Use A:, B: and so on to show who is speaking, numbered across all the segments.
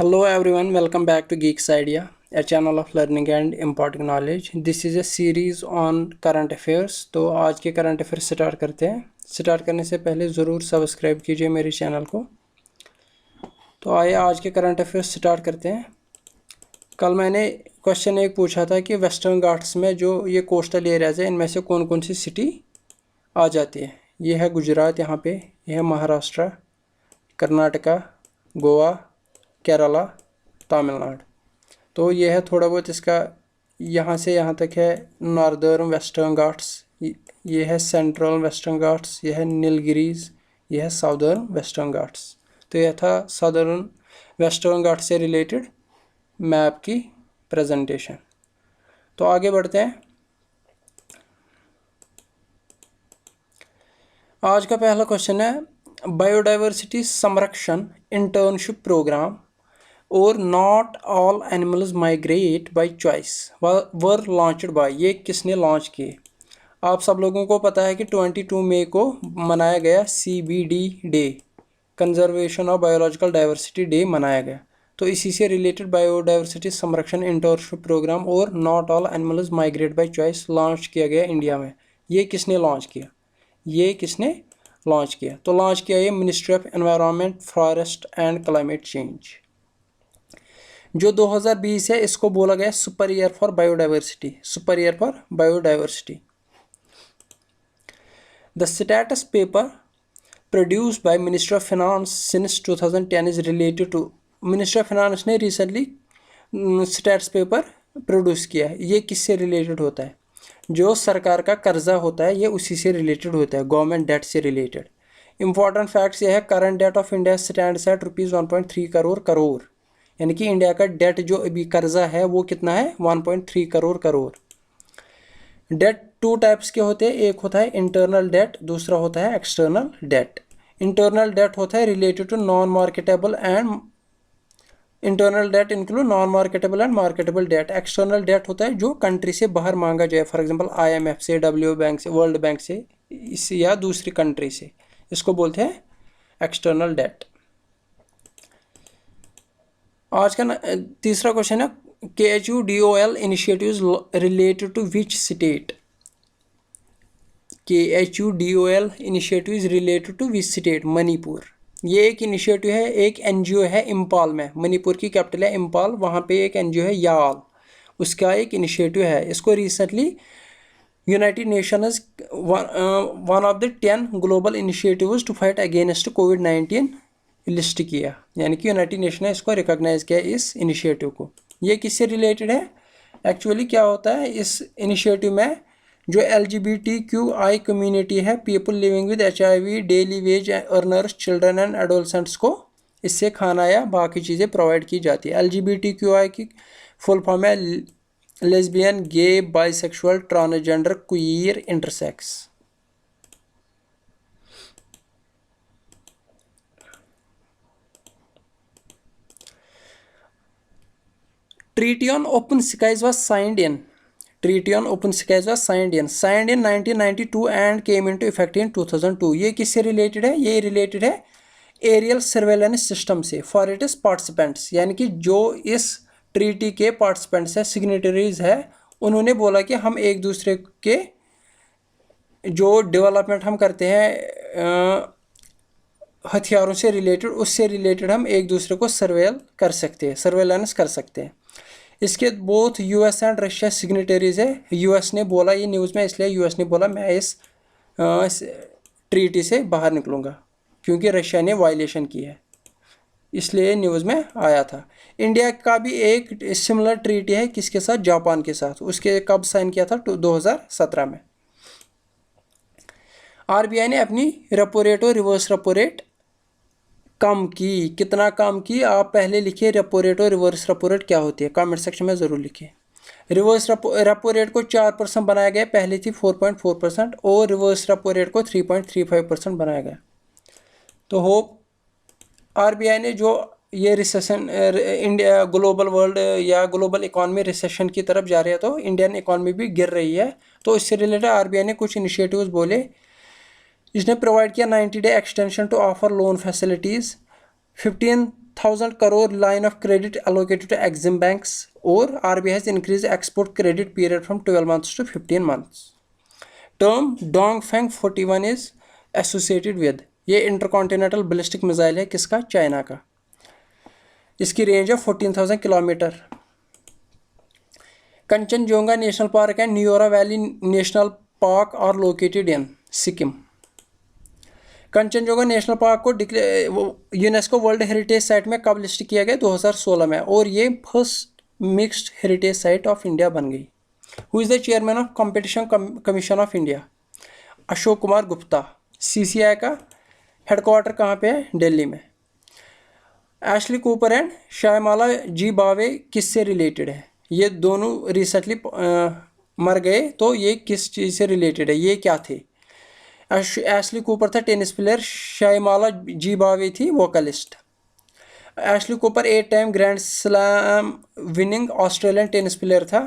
A: Hello everyone, welcome back to Geeks Idea, a channel of learning and imparting knowledge. This is a series on current affairs. तो आज के current affair start करते हैं। Start करने से पहले ज़रूर सब्सक्राइब कीजिए मेरे चैनल को। तो आइए आज के करंट अफेयर्स स्टार्ट करते हैं। कल मैंने क्वेश्चन एक पूछा था कि वेस्टर्न घाट्स में जो ये कोस्टल एरियाज है इनमें से कौन कौन सी सिटी आ जाती है। ये है गुजरात, यहाँ पे यह है महाराष्ट्र, कर्नाटका, गोवा, केरला, तमिलनाडु। तो ये है थोड़ा बहुत इसका, यहाँ से यहाँ तक है नॉर्दर्न वेस्टर्न घाट्स, ये है सेंट्रल वेस्टर्न घाट्स, यह है नीलगिरीज, यह है साउदर्न वेस्टर्न घाट्स। तो यह था साउदर्न वेस्टर्न घाट्स से रिलेटेड मैप की प्रेजेंटेशन। तो आगे बढ़ते हैं। आज का पहला क्वेश्चन है बायोडाइवर्सिटी संरक्षण इंटर्नशिप प्रोग्राम और not all animals migrate by choice were launched by, ये किसने लॉन्च किए। आप सब लोगों को पता है कि 22 मई को मनाया गया CBD day, conservation of biological diversity day मनाया गया। तो इसी से रिलेटेड बायोडाइवर्सिटी संरक्षण इंटर्नशिप प्रोग्राम और not all animals migrate by choice launch किया गया इंडिया में। ये किसने लॉन्च किया, ये किसने लॉन्च किया? तो लॉन्च किया ये ministry of environment, forest and climate change. जो 2020 है इसको बोला गया super year for biodiversity, super year for biodiversity. The status paper produced by ministry of finance since 2010 is related to, ministry of finance ने recently status paper produce किया है। ये किससे रिलेटेड होता है? जो सरकार का कर्जा होता है ये उसी से रिलेटेड होता है, गवर्नमेंट डेट से रिलेटेड। इंपॉर्टेंट फैक्ट्स ये है, current debt of India stands at ₹1.3 crore, यानी कि इंडिया का डेट जो अभी कर्जा है वो कितना है, 1.3 करोड़। डेट टू टाइप्स के होते हैं, एक होता है इंटरनल डेट, दूसरा होता है एक्सटर्नल डेट। इंटरनल डेट होता है related to non marketable and internal debt include non marketable and marketable debt. External debt होता है जो कंट्री से बाहर मांगा जाए, फॉर एग्जांपल IMF से, WO बैंक से, वर्ल्ड बैंक से, इस या दूसरी कंट्री से, इसको बोलते हैं एक्सटर्नल डेट। आज का तीसरा क्वेश्चन है KHUDOL initiatives related to which state. KHUDOL initiatives related to which state? Manipur. ये एक इनिशिएटिव है, एक NGO है इम्फाल में, मणिपुर की कैपिटल है इम्फाल, वहाँ पे एक NGO है याल, उसका एक इनिशिएटिव है। इसको recently United Nations one of the 10 global initiatives to fight against COVID-19 list किया, यानी कि यूनाइटेड नेशन ने इसको रिकॉग्नाइज किया इस इनिशिएटिव को। ये किससे रिलेटेड है? एक्चुअली क्या होता है इस इनिशिएटिव में, जो LGBTQI कम्युनिटी है, people living with HIV, daily veg earners, children and adolescents को इससे खाना या बाकी चीज़ें प्रोवाइड की जाती है। LGBTQI की फुल फॉर्म है lesbian, gay, bisexual, transgender, queer, intersex. Treaty on Open Skies was signed in 1992 and came into effect in 2002. ये किससे रिलेटेड है? ये रिलेटेड है एरियल सर्वेलेंस सिस्टम से फॉर इट्स पार्टिसिपेंट्स, यानी कि जो इस ट्रीटी के पार्टिसिपेंट्स है, सिग्नेटरीज है, उन्होंने बोला कि हम एक दूसरे के जो डेवलपमेंट हम करते हैं हथियारों से रिलेटेड, उससे रिलेटेड हम एक दूसरे को सर्वेलेंस कर सकते हैं। इसके both US and Russia signatories है। US ने बोला, ये न्यूज़ में इसलिए US ने बोला मैं इस ट्रीटी से बाहर निकलूँगा क्योंकि रशिया ने वायलेशन की है, इसलिए न्यूज़ में आया था। इंडिया का भी एक सिमिलर ट्रीटी है, किसके साथ? जापान के साथ। उसके कब साइन किया था? 2017 में। RBI ने अपनी रेपो रेट और रिवर्स रेपो रेट कम की। कितना कम की? आप पहले लिखिए रेपो रेट और रिवर्स रेपो रेट क्या होती है, कमेंट सेक्शन में ज़रूर लिखिए। रिवर्स रेपो रेट को 4% बनाया गया, पहले थी 4.4%, और रिवर्स रेपो रेट को 3.35% बनाया गया। तो होप RBI ने जो ये रिसेशन, इंडिया ग्लोबल वर्ल्ड या ग्लोबल इकॉनमी रिसेशन की तरफ जा रही है, तो इंडियन इकॉनमी भी गिर रही है, तो इससे रिलेटेड RBI ने कुछ इनिशिएटिव्स बोले। इसने प्रोवाइड किया 90 day extension to offer loan facilities, 15 15,000 crore line of credit allocated to Exim banks, or RBI has increased export credit period from 12 months to 15 months. Term Dongfeng 41 is associated with, ये intercontinental ballistic missile है किसका? China का। इसकी range है 14,000 kilometre. Kangchenjunga national park and Neora valley national park are located in Sikkim. Kangchenjunga national park को UNESCO world heritage site में कब list किया गया? 2016 में, और ये first mixed heritage site of India बन गई। Who is the chairman of competition commission of India? Ashok Kumar Gupta. CCI का हेडक्वार्टर कहाँ पे है? दिल्ली में। एशली कूपर एंड शायमाला जी बावे किससे रिलेटेड है? ये दोनों रिसेंटली मर गए, तो ये किस चीज़ से रिलेटेड है? ये क्या थे? एशली कूपर था टेनिस प्लेयर, शायमाला जी बावे थी vocalist. Ashley Cooper 8 time grand slam winning Australian tennis player था,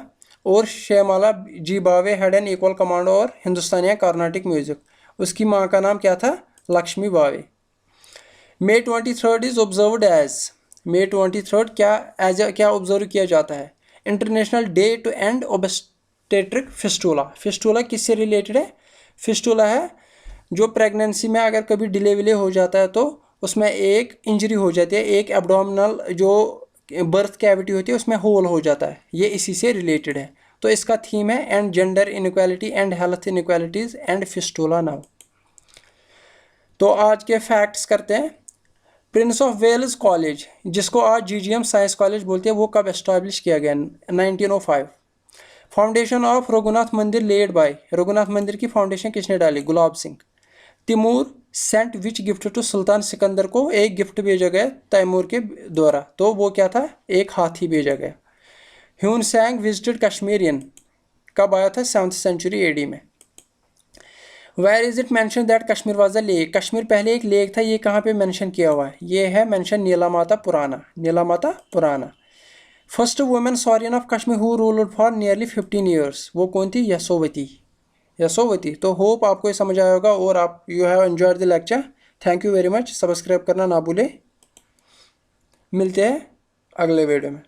A: और शायमाला जी बावे हैड एन इक्वल कमांड और हिंदुस्तानी या कार्नाटिक म्यूजिक। उसकी माँ का नाम क्या था? लक्ष्मी बावे। May 23 is observed as, May 23 क्या ऑब्जर्व किया जाता है? International day to end obstetric fistula. Fistula किससे रिलेटेड है? फिस्टूला है जो प्रेगनेंसी में अगर कभी डिले विले हो जाता है तो उसमें एक इंजरी हो जाती है, एक एब्डोमिनल जो बर्थ कैविटी होती है उसमें होल हो जाता है, ये इसी से रिलेटेड है। तो इसका थीम है and gender inequality and health inequalities and fistula now. तो आज के फैक्ट्स करते हैं। प्रिंस ऑफ वेल्स कॉलेज, जिसको आज GGM साइंस कॉलेज बोलते हैं, वो कब एस्टैब्लिश किया गया? 1905। फाउंडेशन ऑफ रघुनाथ मंदिर लेड बाय, रघुनाथ मंदिर की फाउंडेशन किसने डाली? Gulab Singh. Timur sent which gift to Sultan Sikandar को एक गिफ्ट भेजा गया तैमूर के द्वारा, तो वो क्या था? एक हाथी भेजा गया। ह्यून सैंग विजिटेड कश्मीरियन कब आया था? 7th सेंचुरी AD में। Where is it mention that Kashmir was a lake, Kashmir पहले एक लेक था, ये कहाँ पे मेंशन किया हुआ है? ये है mention नीलामाता Purana, Nilamata Purana. First women sovereign of Kashmir who ruled for nearly 15 years, वो कौन थी? यशोवती, यशोवती। तो होप आपको ये समझ आया होगा और आप you have enjoyed the lecture. Thank you very much. Subscribe करना ना भूले। मिलते हैं अगले वीडियो में।